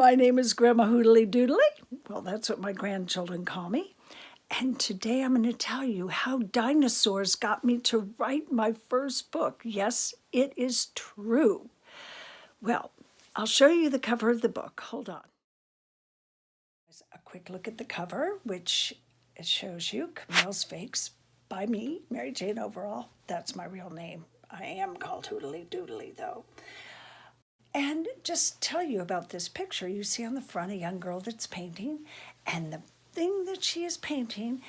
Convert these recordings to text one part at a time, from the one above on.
My name is Grandma Hoodly Doodly. Well, that's what my grandchildren call me. And today I'm going to tell you how dinosaurs got me to write my first book. Yes, it is true. Well, I'll show you the cover of the book. Hold on. A quick look at the cover, which it shows you Camille's Fakes by me, Mary Jane Overall. That's my real name. I am called Hoodly Doodly, though. And just tell you about this picture. You see on the front a young girl that's painting, and the thing that she is painting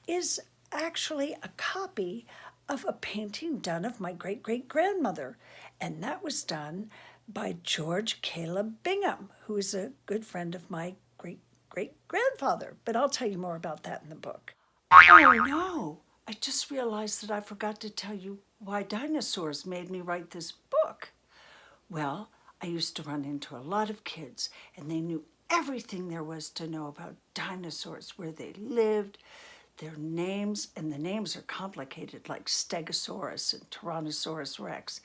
is actually a copy of a painting done of my great-great-grandmother. And that was done by George Caleb Bingham, who is a good friend of my great-great-grandfather. But I'll tell you more about that in the book. Oh no, I just realized that I forgot to tell you why dinosaurs made me write this book. Well, I used to run into a lot of kids, and they knew everything there was to know about dinosaurs, where they lived, their names, and the names are complicated, like Stegosaurus and Tyrannosaurus Rex.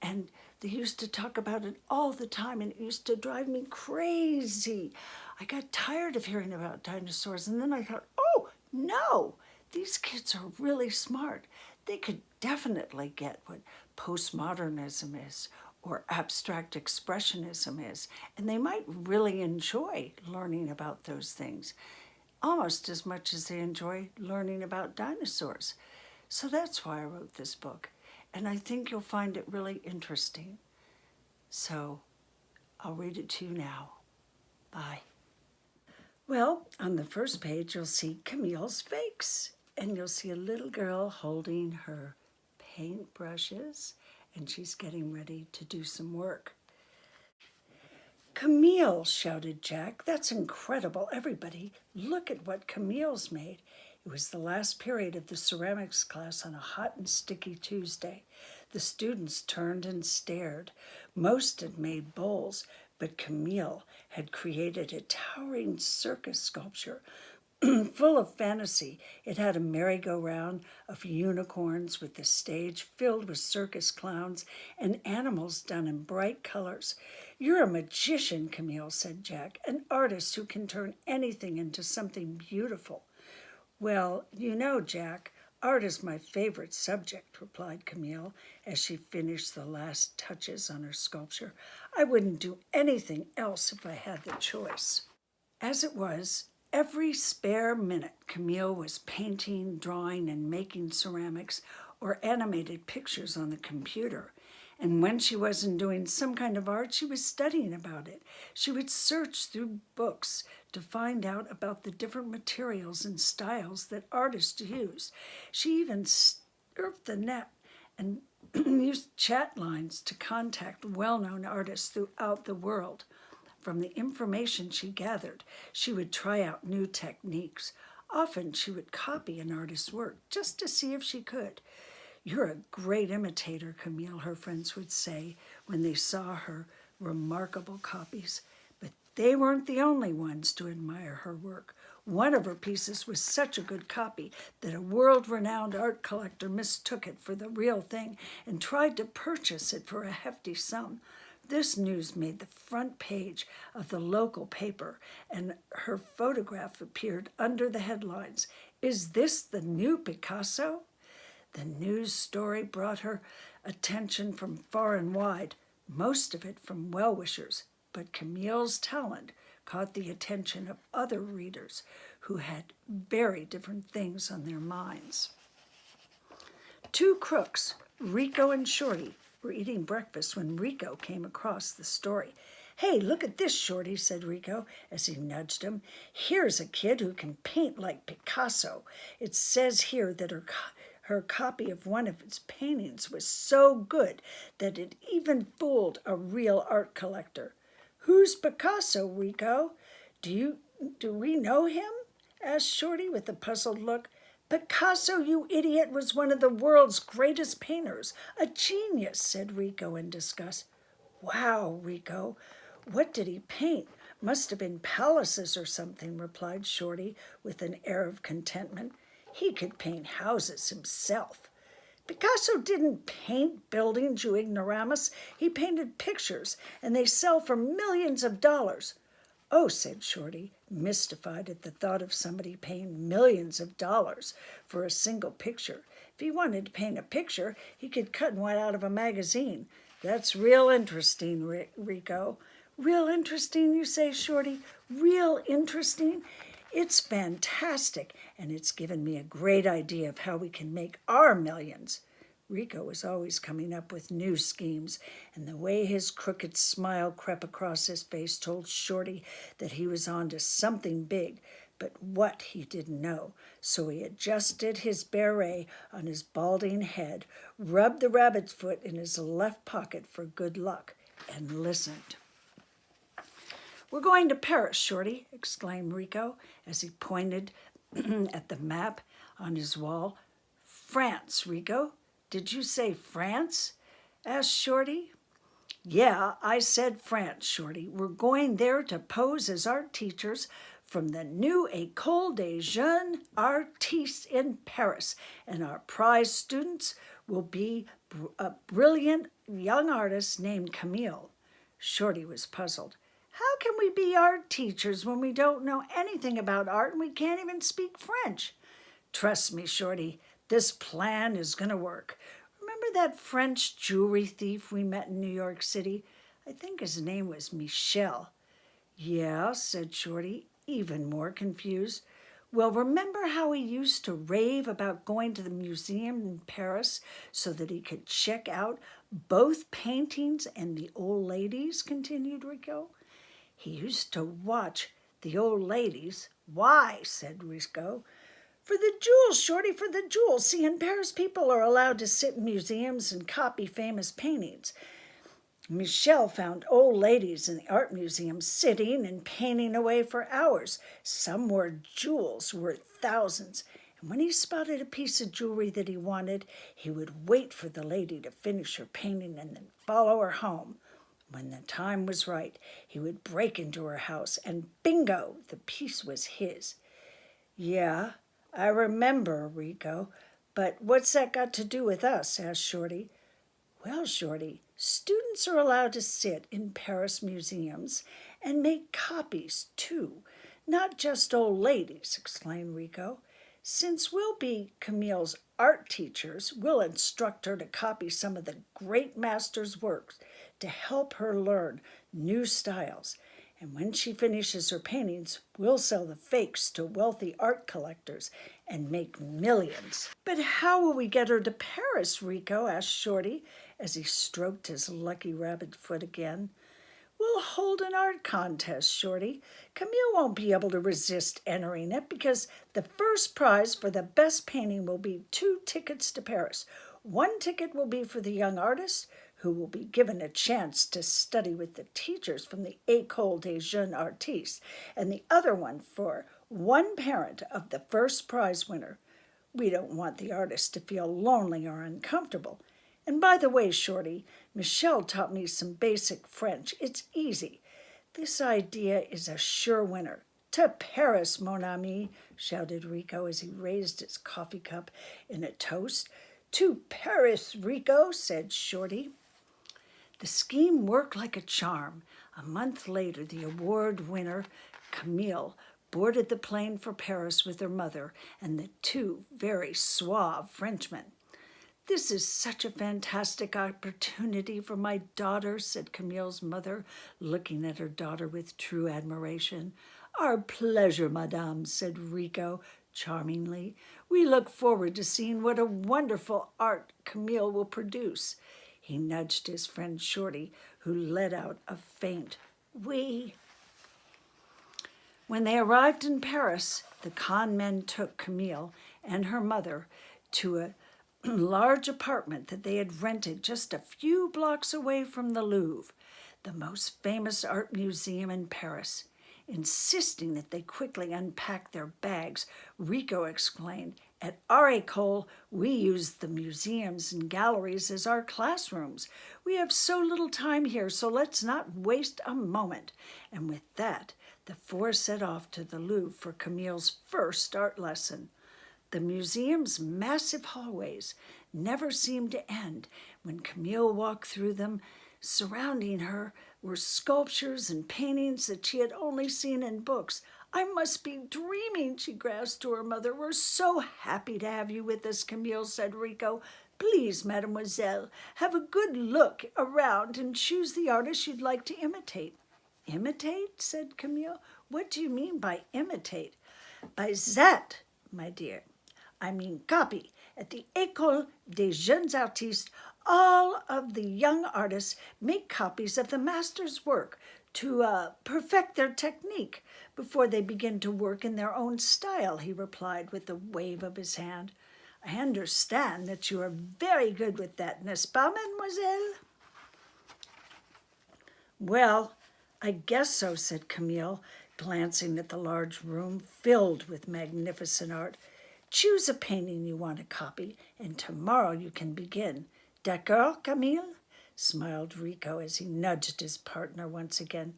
And they used to talk about it all the time, and it used to drive me crazy. I got tired of hearing about dinosaurs, and then I thought, oh, no, these kids are really smart. They could definitely get what postmodernism is, or abstract expressionism is, and they might really enjoy learning about those things, almost as much as they enjoy learning about dinosaurs. So that's why I wrote this book, and I think you'll find it really interesting. So I'll read it to you now. Bye. Well, on the first page, you'll see Camille's Fakes, and you'll see a little girl holding her paintbrushes, and she's getting ready to do some work. Camille, shouted Jack. That's incredible. Everybody, look at what Camille's made. It was the last period of the ceramics class on a hot and sticky Tuesday. The students turned and stared. Most had made bowls, but Camille had created a towering circus sculpture full of fantasy. It had a merry-go-round of unicorns with the stage filled with circus clowns and animals done in bright colors. You're a magician, Camille, said Jack, an artist who can turn anything into something beautiful. Well, you know, Jack, art is my favorite subject, replied Camille as she finished the last touches on her sculpture. I wouldn't do anything else if I had the choice. As it was, every spare minute, Camille was painting, drawing, and making ceramics or animated pictures on the computer. And when she wasn't doing some kind of art, she was studying about it. She would search through books to find out about the different materials and styles that artists use. She even surfed the net and used chat lines to contact well-known artists throughout the world. From the information she gathered, she would try out new techniques. Often she would copy an artist's work just to see if she could. You're a great imitator, Camille, her friends would say when they saw her remarkable copies. But they weren't the only ones to admire her work. One of her pieces was such a good copy that a world-renowned art collector mistook it for the real thing and tried to purchase it for a hefty sum. This news made the front page of the local paper, and her photograph appeared under the headlines. Is this the new Picasso? The news story brought her attention from far and wide, most of it from well-wishers, but Camille's talent caught the attention of other readers who had very different things on their minds. Two crooks, Ricko and Shorty, were eating breakfast when Ricko came across the story. Hey, look at this, Shorty, said Ricko as he nudged him. Here's a kid who can paint like Picasso. It says here that her copy of one of his paintings was so good that it even fooled a real art collector. Who's Picasso, Ricko? Do we know him? Asked Shorty with a puzzled look. Picasso, you idiot, was one of the world's greatest painters. A genius, said Ricko in disgust. Wow, Ricko, what did he paint? Must have been palaces or something, replied Shorty with an air of contentment. He could paint houses himself. Picasso didn't paint buildings, you ignoramus. He painted pictures, and they sell for millions of dollars. Oh, said Shorty, mystified at the thought of somebody paying millions of dollars for a single picture. If he wanted to paint a picture, he could cut one out of a magazine. That's real interesting, Ricko. Real interesting, you say, Shorty? Real interesting? It's fantastic, and it's given me a great idea of how we can make our millions. Ricko was always coming up with new schemes, and the way his crooked smile crept across his face told Shorty that he was on to something big, but what he didn't know. So he adjusted his beret on his balding head, rubbed the rabbit's foot in his left pocket for good luck, and listened. "We're going to Paris, Shorty," exclaimed Ricko as he pointed at the map on his wall. "France, Ricko. Did you say France?" asked Shorty. "Yeah, I said France, Shorty. We're going there to pose as art teachers from the new École des Jeunes Artistes in Paris, and our prize students will be a brilliant young artist named Camille." Shorty was puzzled. "How can we be art teachers when we don't know anything about art and we can't even speak French?" "Trust me, Shorty, this plan is going to work. Remember that French jewelry thief we met in New York City? I think his name was Michel." "Yeah," said Shorty, even more confused. "Well, remember how he used to rave about going to the museum in Paris so that he could check out both paintings and the old ladies?" continued Ricko. "He used to watch the old ladies." "Why?" said Ricko. "For the jewels, Shorty, for the jewels. See, in Paris, people are allowed to sit in museums and copy famous paintings. Michel found old ladies in the art museum sitting and painting away for hours. Some wore jewels worth thousands. And when he spotted a piece of jewelry that he wanted, he would wait for the lady to finish her painting and then follow her home. When the time was right, he would break into her house, and bingo, the piece was his." "Yeah, I remember, Ricko, but what's that got to do with us?" asked Shorty. "Well, Shorty, students are allowed to sit in Paris museums and make copies, too, not just old ladies," explained Ricko. "Since we'll be Camille's art teachers, we'll instruct her to copy some of the great masters' works to help her learn new styles. And when she finishes her paintings, we'll sell the fakes to wealthy art collectors and make millions." "But how will we get her to Paris, Ricko?" asked Shorty as he stroked his lucky rabbit foot again. "We'll hold an art contest, Shorty. Camille won't be able to resist entering it because the first prize for the best painting will be 2 tickets to Paris. 1 ticket will be for the young artist, who will be given a chance to study with the teachers from the École des Jeunes Artistes, and the other one for one parent of the first prize winner. We don't want the artist to feel lonely or uncomfortable. And by the way, Shorty, Michel taught me some basic French. It's easy. This idea is a sure winner." "To Paris, mon ami," shouted Ricko as he raised his coffee cup in a toast. "To Paris, Ricko," said Shorty. The scheme worked like a charm. A month later, the award winner, Camille, boarded the plane for Paris with her mother and the 2 very suave Frenchmen. "This is such a fantastic opportunity for my daughter," said Camille's mother, looking at her daughter with true admiration. "Our pleasure, madame," said Ricko charmingly. "We look forward to seeing what a wonderful art Camille will produce." He nudged his friend Shorty, who let out a faint "wee." When they arrived in Paris, the con men took Camille and her mother to a large apartment that they had rented just a few blocks away from the Louvre, the most famous art museum in Paris. Insisting that they quickly unpack their bags, Ricko explained, "At our école, we use the museums and galleries as our classrooms. We have so little time here, so let's not waste a moment." And with that, the 4 set off to the Louvre for Camille's first art lesson. The museum's massive hallways never seemed to end. When Camille walked through them, Surrounding her were sculptures and paintings that she had only seen in books. I must be dreaming, she gasped to her mother. We're so happy to have you with us, Camille, said Ricko. Please, mademoiselle, have a good look around and choose the artist you'd like to imitate. Imitate? Said Camille. What do you mean by imitate? By that, my dear, I mean copy. At the École des Jeunes Artistes, all of the young artists make copies of the master's work to perfect their technique before they begin to work in their own style, he replied with a wave of his hand. I understand that you are very good with that, n'est-ce pas, mademoiselle? Well, I guess so, said Camille, glancing at the large room filled with magnificent art. Choose a painting you want to copy, and tomorrow you can begin. D'accord, Camille? Smiled Ricko as he nudged his partner once again.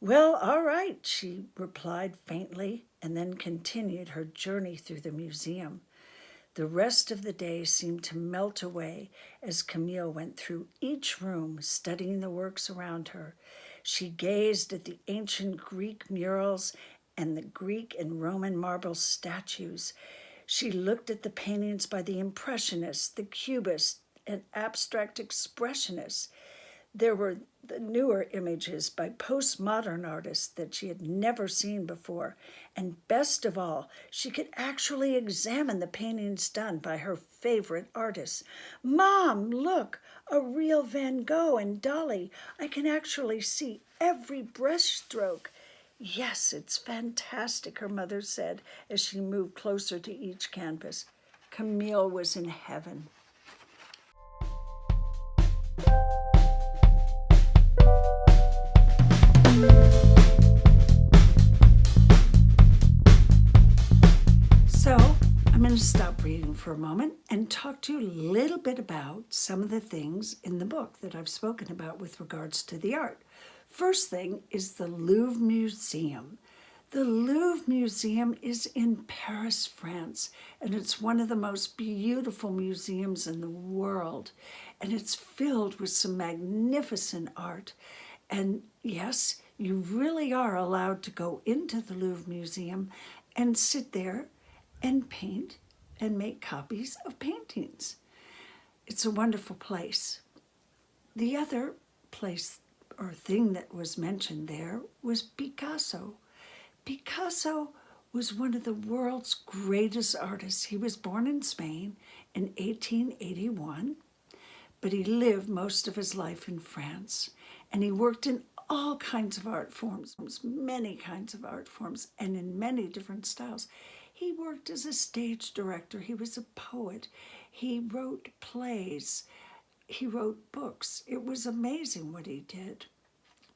Well, all right, she replied faintly, and then continued her journey through the museum. The rest of the day seemed to melt away as Camille went through each room, studying the works around her. She gazed at the ancient Greek murals and the Greek and Roman marble statues. She looked at the paintings by the Impressionists, the Cubists, and abstract expressionists. There were the newer images by postmodern artists that she had never seen before. And best of all, she could actually examine the paintings done by her favorite artists. Mom, look, a real Van Gogh and Dali. I can actually see every brushstroke. Yes, it's fantastic, her mother said as she moved closer to each canvas. Camille was in heaven. So I'm going to stop reading for a moment and talk to you a little bit about some of the things in the book that I've spoken about with regards to the art. First thing is the Louvre Museum. The Louvre Museum is in Paris, France, and it's one of the most beautiful museums in the world. And it's filled with some magnificent art. And yes, you really are allowed to go into the Louvre Museum and sit there and paint and make copies of paintings. It's a wonderful place. The other place or thing that was mentioned there was Picasso. Picasso was one of the world's greatest artists. He was born in Spain in 1881, but he lived most of his life in France, and he worked in all kinds of art forms, many kinds of art forms, and in many different styles. He worked as a stage director. He was a poet. He wrote plays. He wrote books. It was amazing what he did.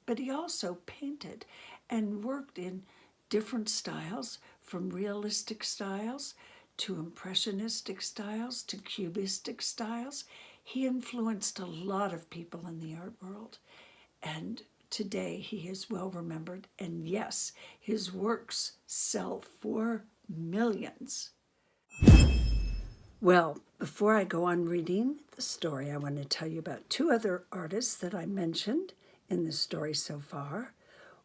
But he also painted and worked in different styles, from realistic styles to impressionistic styles to cubistic styles. He influenced a lot of people in the art world. And today he is well remembered. And yes, his works sell for millions. Well, before I go on reading the story, I want to tell you about two other artists that I mentioned in the story so far.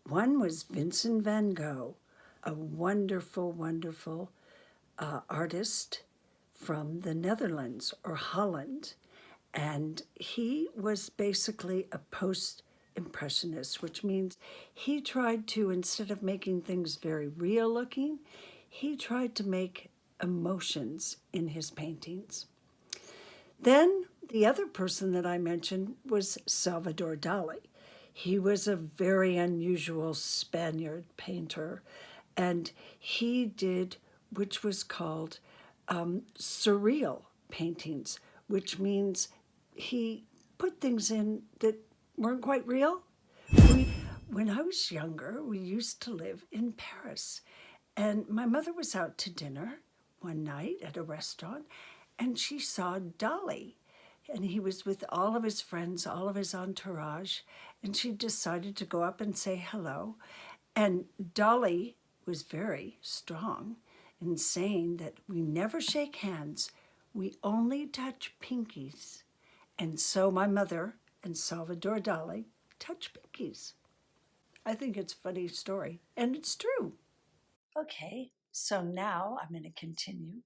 One was Vincent Van Gogh, a wonderful, wonderful artist from the Netherlands or Holland. And he was basically a post-impressionist, which means he tried to, instead of making things very real looking, he tried to make emotions in his paintings. Then the other person that I mentioned was Salvador Dali. He was a very unusual Spaniard painter, and he did, which was called surreal paintings, which means he put things in that weren't quite real. When I was younger, we used to live in Paris, and my mother was out to dinner one night at a restaurant, and she saw Dali, and he was with all of his friends, all of his entourage, and she decided to go up and say hello. And Dali was very strong in saying that we never shake hands, we only touch pinkies. And so my mother and Salvador Dali touch pinkies. I think it's a funny story, and it's true. Okay, so now I'm going to continue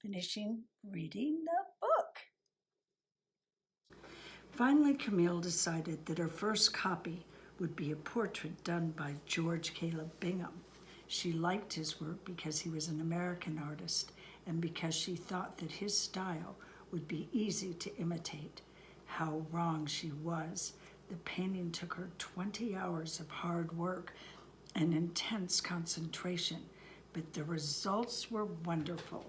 finishing reading the book. Finally, Camille decided that her first copy would be a portrait done by George Caleb Bingham. She liked his work because he was an American artist and because she thought that his style would be easy to imitate. How wrong she was. The painting took her 20 hours of hard work and intense concentration, but the results were wonderful.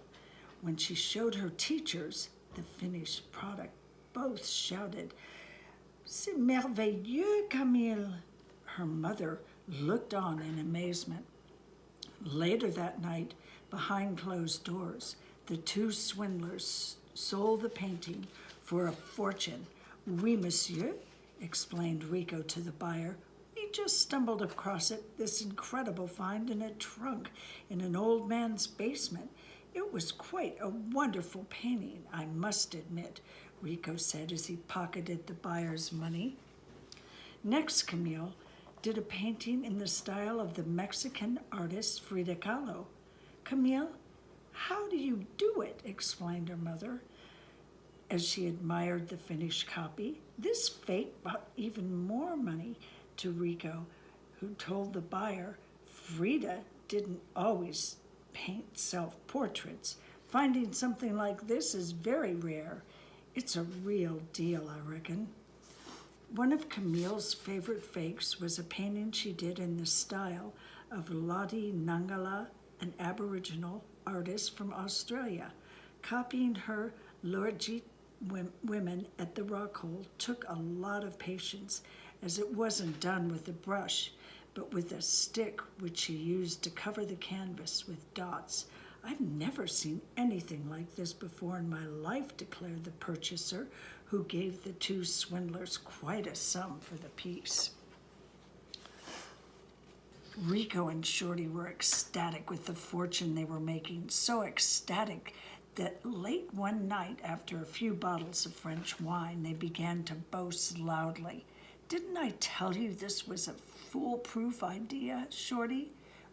When she showed her teachers the finished product, both shouted, "C'est merveilleux, Camille!" Her mother looked on in amazement. Later that night, behind closed doors, the two swindlers sold the painting for a fortune. "Oui, monsieur," explained Ricko to the buyer. "We just stumbled across it, this incredible find, in a trunk in an old man's basement. It was quite a wonderful painting, I must admit," Ricko said as he pocketed the buyer's money. Next, Camille did a painting in the style of the Mexican artist Frida Kahlo. "Camille, how do you do it?" exclaimed her mother as she admired the finished copy. This fake brought even more money to Ricko, who told the buyer Frida didn't always paint self-portraits. "Finding something like this is very rare. It's a real deal, I reckon." One of Camille's favorite fakes was a painting she did in the style of Lottie Nangala, an Aboriginal artist from Australia. Copying her Lurgi women at the rock hole took a lot of patience, as it wasn't done with a brush, but with a stick which she used to cover the canvas with dots. "I've never seen anything like this before in my life," declared the purchaser, who gave the two swindlers quite a sum for the piece. Ricko and Shorty were ecstatic with the fortune they were making, so ecstatic that late one night, after a few bottles of French wine, they began to boast loudly. "Didn't I tell you this was a foolproof idea, Shorty?"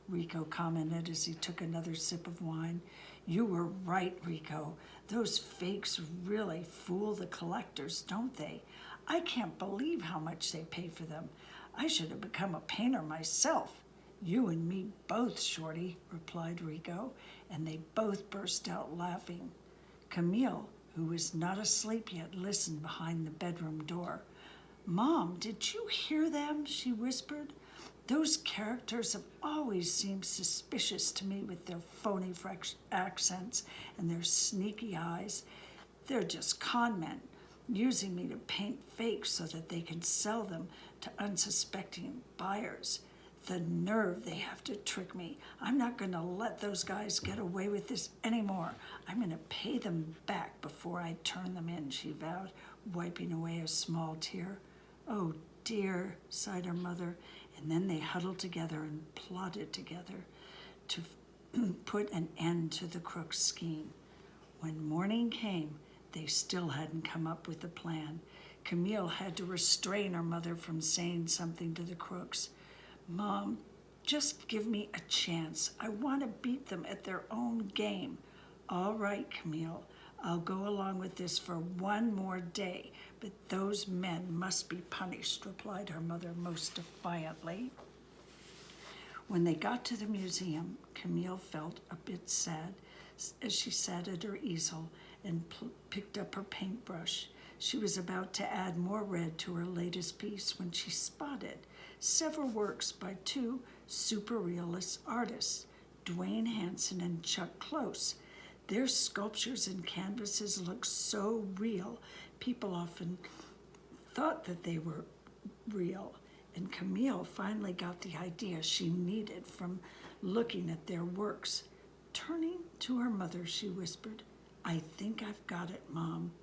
Ricko commented as he took another sip of wine. "You were right, Ricko. Those fakes really fool the collectors, don't they? I can't believe how much they pay for them. I should have become a painter myself." "You and me both, Shorty," replied Ricko, and they both burst out laughing. Camille, who was not asleep yet, listened behind the bedroom door. "Mom, did you hear them?" she whispered. "Those characters have always seemed suspicious to me with their phony accents and their sneaky eyes. They're just con men, using me to paint fakes so that they can sell them to unsuspecting buyers. The nerve they have to trick me. I'm not going to let those guys get away with this anymore. I'm going to pay them back before I turn them in," she vowed, wiping away a small tear. "Oh dear," sighed her mother, and then they huddled together and plotted together to put an end to the crooks' scheme. When morning came, they still hadn't come up with a plan. Camille had to restrain her mother from saying something to the crooks. "Mom, just give me a chance. I want to beat them at their own game." "All right, Camille, I'll go along with this for one more day, but those men must be punished," replied her mother most defiantly. When they got to the museum, Camille felt a bit sad as she sat at her easel and picked up her paintbrush. She was about to add more red to her latest piece when she spotted several works by two superrealist artists, Duane Hanson and Chuck Close. Their sculptures and canvases looked so real, people often thought that they were real, and Camille finally got the idea she needed from looking at their works. Turning to her mother, she whispered, "I think I've got it, Mom.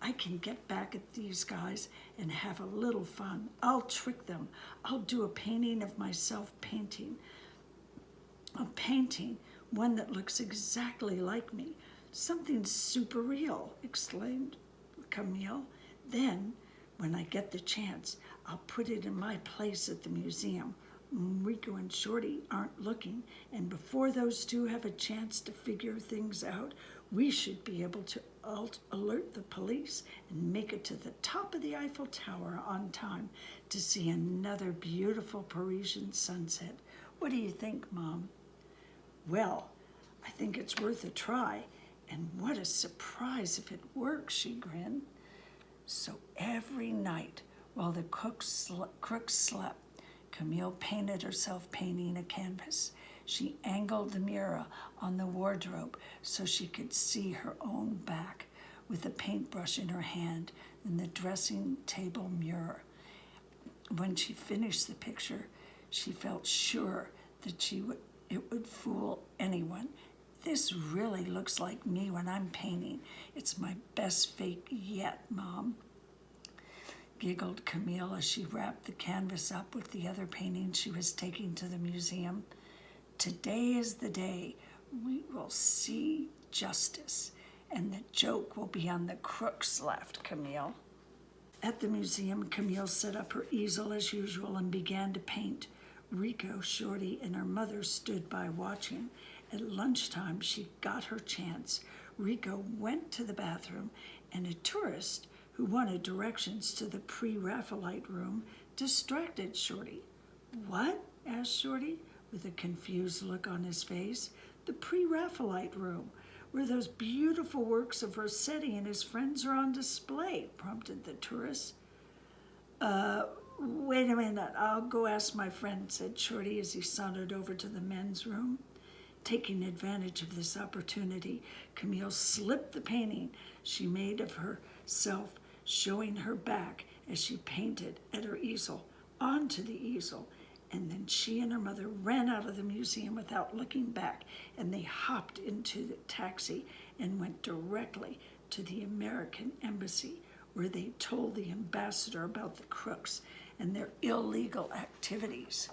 I can get back at these guys and have a little fun. I'll trick them. I'll do a painting of myself painting. A painting, one that looks exactly like me. Something super real," exclaimed Camille. Then, When I get the chance, I'll put it in my place at the museum. Ricko and Shorty aren't looking, and before those two have a chance to figure things out, we should be able to alert the police and make it to the top of the Eiffel Tower on time to see another beautiful Parisian sunset. What do you think, Mom? Well, I think it's worth a try, and what a surprise if it works, she grinned. So every night while the crooks slept, Camille painted herself painting a canvas. She angled the mirror on the wardrobe so she could see her own back with a paintbrush in her hand in the dressing table mirror. When she finished the picture, she felt sure that it would fool anyone. This really looks like me when I'm painting. It's my best fake yet, Mom, giggled Camille as she wrapped the canvas up with the other paintings she was taking to the museum. Today is the day we will see justice, and the joke will be on the crooks, laughed Camille. At the museum, Camille set up her easel as usual and began to paint. Ricko, Shorty, and her mother stood by watching. At lunchtime, she got her chance. Ricko went to the bathroom, and a tourist who wanted directions to the Pre-Raphaelite room distracted Shorty. What? Asked Shorty, with a confused look on his face. The Pre-Raphaelite room, where those beautiful works of Rossetti and his friends are on display, prompted the tourist. Wait a minute, I'll go ask my friend, said Shorty as he sauntered over to the men's room. Taking advantage of this opportunity, Camille slipped the painting she made of herself, showing her back as she painted at her easel, onto the easel, and then she and her mother ran out of the museum without looking back, and they hopped into the taxi and went directly to the American embassy, where they told the ambassador about the crooks and their illegal activities.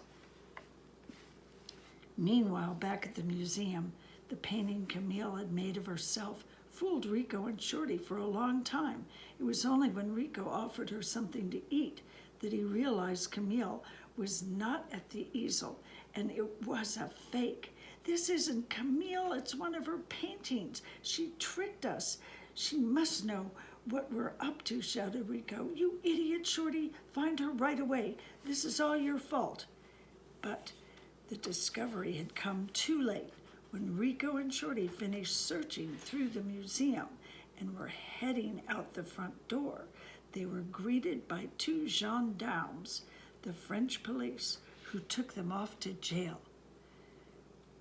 Meanwhile, back at the museum, the painting Camille had made of herself fooled Ricko and Shorty for a long time. It was only when Ricko offered her something to eat that he realized Camille was not at the easel, and it was a fake. This isn't Camille, it's one of her paintings. She tricked us. She must know what we're up to, shouted Ricko. You idiot, Shorty, find her right away. This is all your fault. But the discovery had come too late. When Ricko and Shorty finished searching through the museum and were heading out the front door, they were greeted by two gendarmes, the French police, who took them off to jail.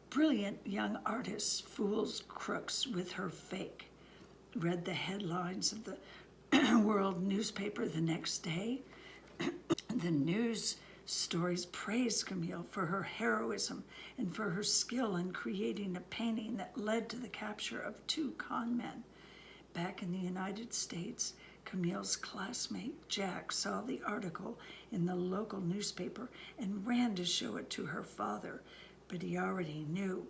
Brilliant young artist fools crooks with her fake, read the headlines of the World newspaper the next day. The news stories praised Camille for her heroism and for her skill in creating a painting that led to the capture of two con men. Back in the United States, Camille's classmate Jack saw the article in the local newspaper and ran to show it to her father, but he already knew.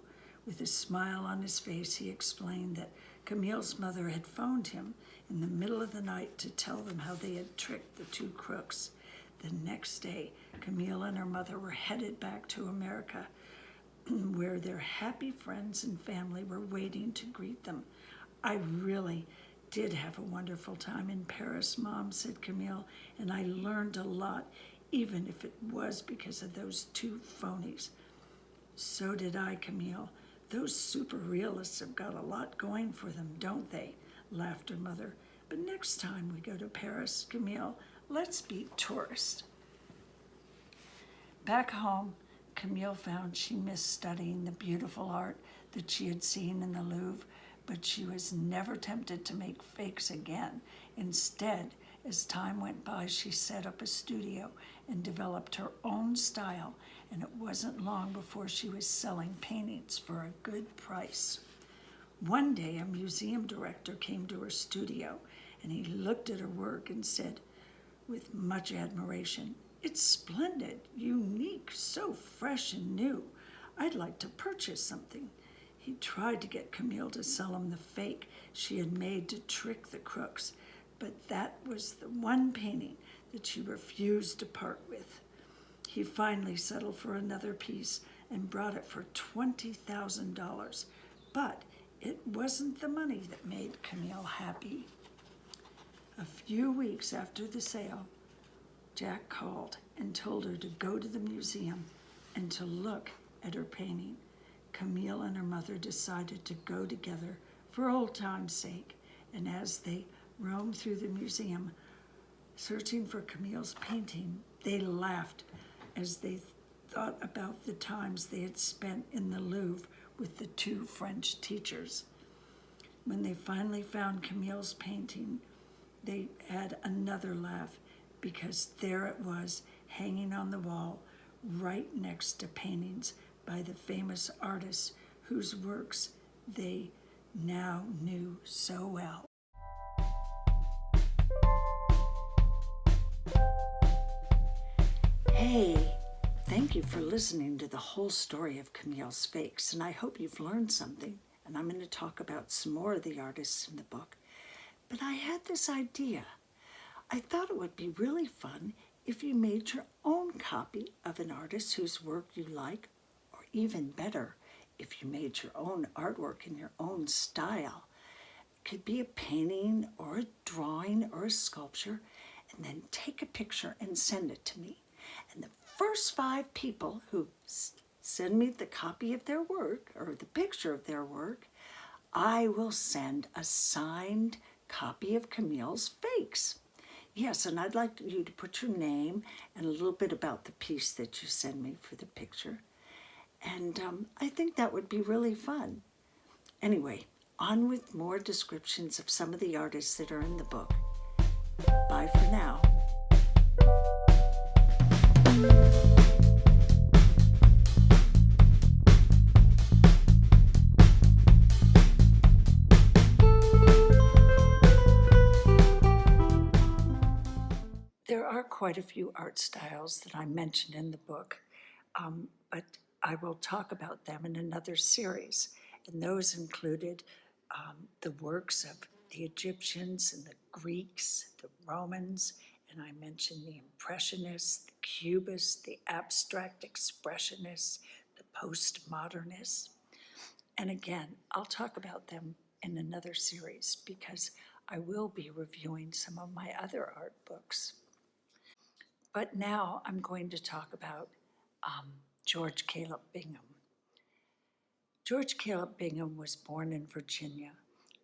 With a smile on his face, he explained that Camille's mother had phoned him in the middle of the night to tell them how they had tricked the two crooks. The next day, Camille and her mother were headed back to America, where their happy friends and family were waiting to greet them. I really did have a wonderful time in Paris, Mom, said Camille, and I learned a lot, even if it was because of those two phonies. So did I, Camille. Those superrealists have got a lot going for them, don't they? Laughed her mother. But next time we go to Paris, Camille, let's be tourists. Back home, Camille found she missed studying the beautiful art that she had seen in the Louvre, but she was never tempted to make fakes again. Instead, as time went by, she set up a studio and developed her own style, and it wasn't long before she was selling paintings for a good price. One day, a museum director came to her studio, and he looked at her work and said, with much admiration, "It's splendid, unique, so fresh and new. I'd like to purchase something." He tried to get Camille to sell him the fake she had made to trick the crooks, but that was the one painting that she refused to part with. He finally settled for another piece and brought it for $20,000, but it wasn't the money that made Camille happy. A few weeks after the sale, Jack called and told her to go to the museum and to look at her painting. Camille and her mother decided to go together for old time's sake, and as they roamed through the museum searching for Camille's painting, they laughed as they thought about the times they had spent in the Louvre with the two French teachers. When they finally found Camille's painting, they had another laugh because there it was, hanging on the wall right next to paintings by the famous artists whose works they now knew so well. Hey, thank you for listening to the whole story of Camille's Fakes, and I hope you've learned something. And I'm going to talk about some more of the artists in the book. But I had this idea. I thought it would be really fun if you made your own copy of an artist whose work you like, or even better, if you made your own artwork in your own style. It could be a painting or a drawing or a sculpture, and then take a picture and send it to me. And the first 5 people who send me the copy of their work or the picture of their work, I will send a signed copy of Camille's Fakes. Yes, and I'd like you to put your name and a little bit about the piece that you send me for the picture. And I think that would be really fun. Anyway, on with more descriptions of some of the artists that are in the book. Bye for now. There are quite a few art styles that I mentioned in the book, but I will talk about them in another series. And those included the works of the Egyptians and the Greeks, the Romans, and I mentioned the Impressionists, the Cubists, the abstract expressionists, the postmodernists. And again, I'll talk about them in another series because I will be reviewing some of my other art books. But now I'm going to talk about George Caleb Bingham. George Caleb Bingham was born in Virginia,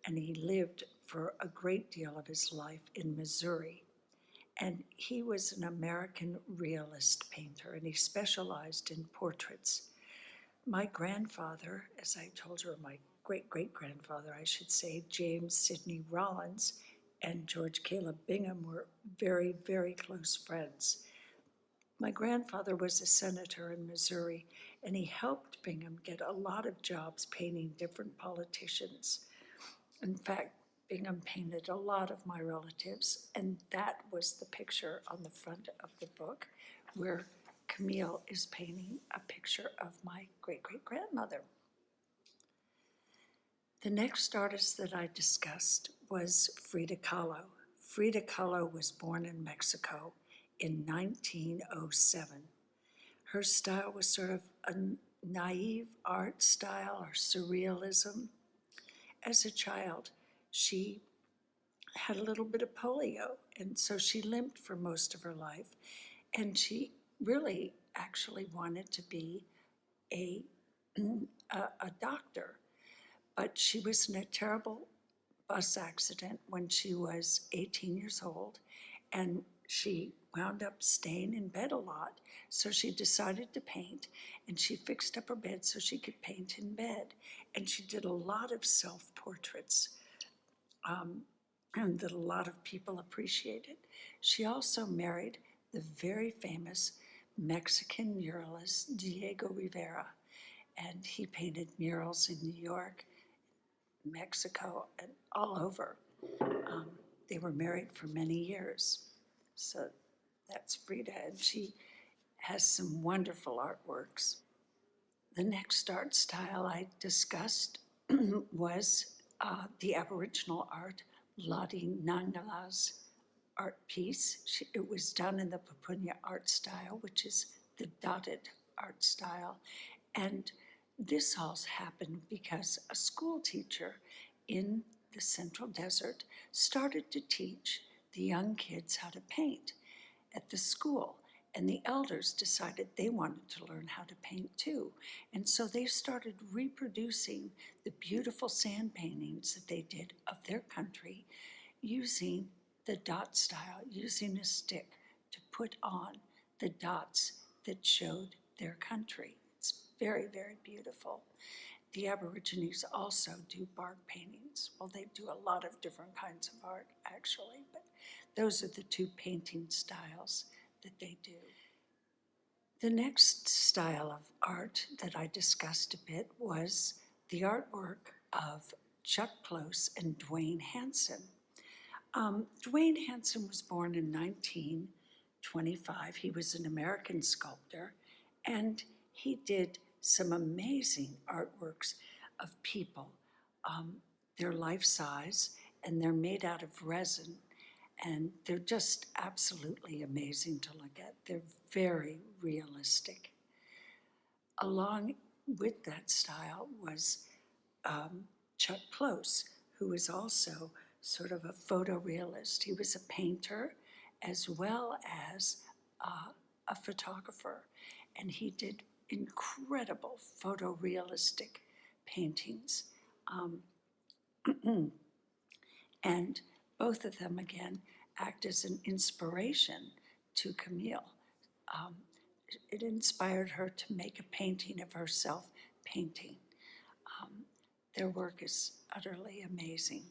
and he lived for a great deal of his life in Missouri. And he was an American realist painter, and he specialized in portraits. My grandfather, as I told you, my great-great-grandfather, I should say, James Sidney Rollins, and George Caleb Bingham were very, very close friends. My grandfather was a senator in Missouri, and he helped Bingham get a lot of jobs painting different politicians. In fact, Bingham painted a lot of my relatives, and that was the picture on the front of the book where Camille is painting a picture of my great-great-grandmother. The next artist that I discussed was Frida Kahlo. Frida Kahlo was born in Mexico in 1907. Her style was sort of a naive art style or surrealism. As a child, she had a little bit of polio, and so she limped for most of her life, and she really actually wanted to be a doctor. But she was in a terrible bus accident when she was 18 years old, and she wound up staying in bed a lot. So she decided to paint, and she fixed up her bed so she could paint in bed. And she did a lot of self-portraits, and that a lot of people appreciated. She also married the very famous Mexican muralist Diego Rivera, and he painted murals in New York, Mexico, and all over. They were married for many years. So that's Frida, and she has some wonderful artworks. The next art style I discussed was the Aboriginal art, Lottie Nangala's art piece. It was done in the Pupunya art style, which is the dotted art style. And this all happened because a school teacher in the Central Desert started to teach the young kids how to paint at the school. And the elders decided they wanted to learn how to paint too. And so they started reproducing the beautiful sand paintings that they did of their country using the dot style, using a stick to put on the dots that showed their country. It's very, very beautiful. The Aborigines also do bark paintings. Well, they do a lot of different kinds of art, actually, but those are the two painting styles that they do. The next style of art that I discussed a bit was the artwork of Chuck Close and Duane Hanson. Duane Hanson was born in 1925. He was an American sculptor, and he did some amazing artworks of people. They're life-size, and they're made out of resin, and they're just absolutely amazing to look at. They're very realistic. Along with that style was Chuck Close, who was also sort of a photorealist. He was a painter as well as a photographer, and he did incredible photorealistic paintings. And both of them, again, act as an inspiration to Camille. It inspired her to make a painting of herself painting. Their work is utterly amazing.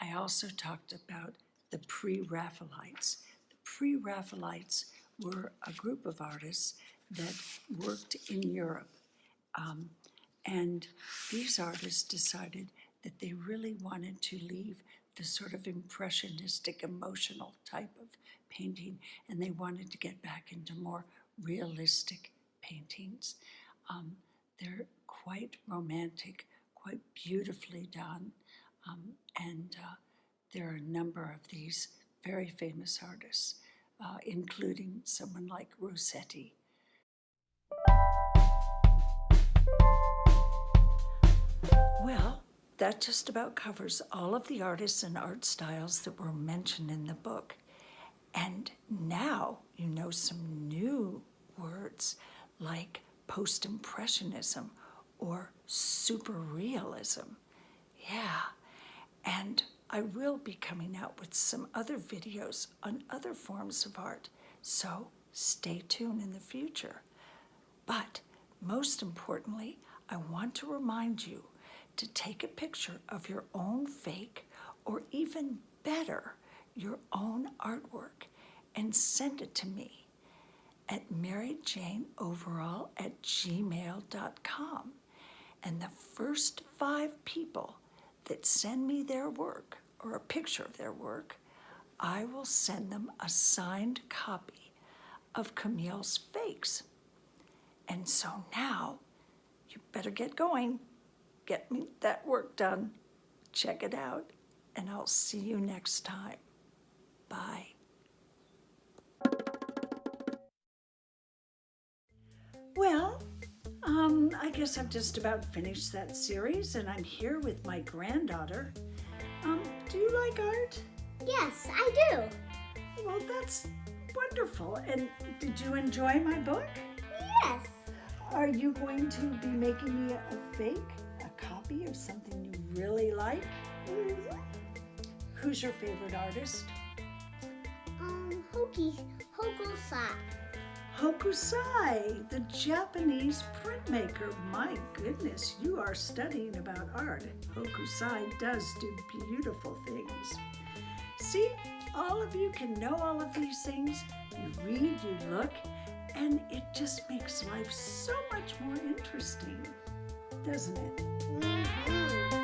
I also talked about the Pre-Raphaelites. The Pre-Raphaelites were a group of artists that worked in Europe. And these artists decided that they really wanted to leave the sort of impressionistic, emotional type of painting, and they wanted to get back into more realistic paintings. They're quite romantic, quite beautifully done, and there are a number of these very famous artists, including someone like Rossetti. Well, that just about covers all of the artists and art styles that were mentioned in the book. And now you know some new words like post-impressionism or superrealism. Yeah, and I will be coming out with some other videos on other forms of art, so stay tuned in the future. But most importantly, I want to remind you to take a picture of your own fake, or even better, your own artwork, and send it to me at maryjaneoverall@gmail.com. And the first 5 people that send me their work, or a picture of their work, I will send them a signed copy of Camille's Fakes. And so now, you better get going. Get me that work done. Check it out, and I'll see you next time. Bye. Well, I guess I've just about finished that series, and I'm here with my granddaughter. Do you like art? Yes, I do. Well, that's wonderful. And did you enjoy my book? Yes. Are you going to be making me a fake, a copy of something you really like? Mm-hmm. Who's your favorite artist? Hokusai. Hokusai, the Japanese printmaker. My goodness, you are studying about art. Hokusai does do beautiful things. See, all of you can know all of these things. You read, you look, and it just makes life so much more interesting, doesn't it? Mm-hmm.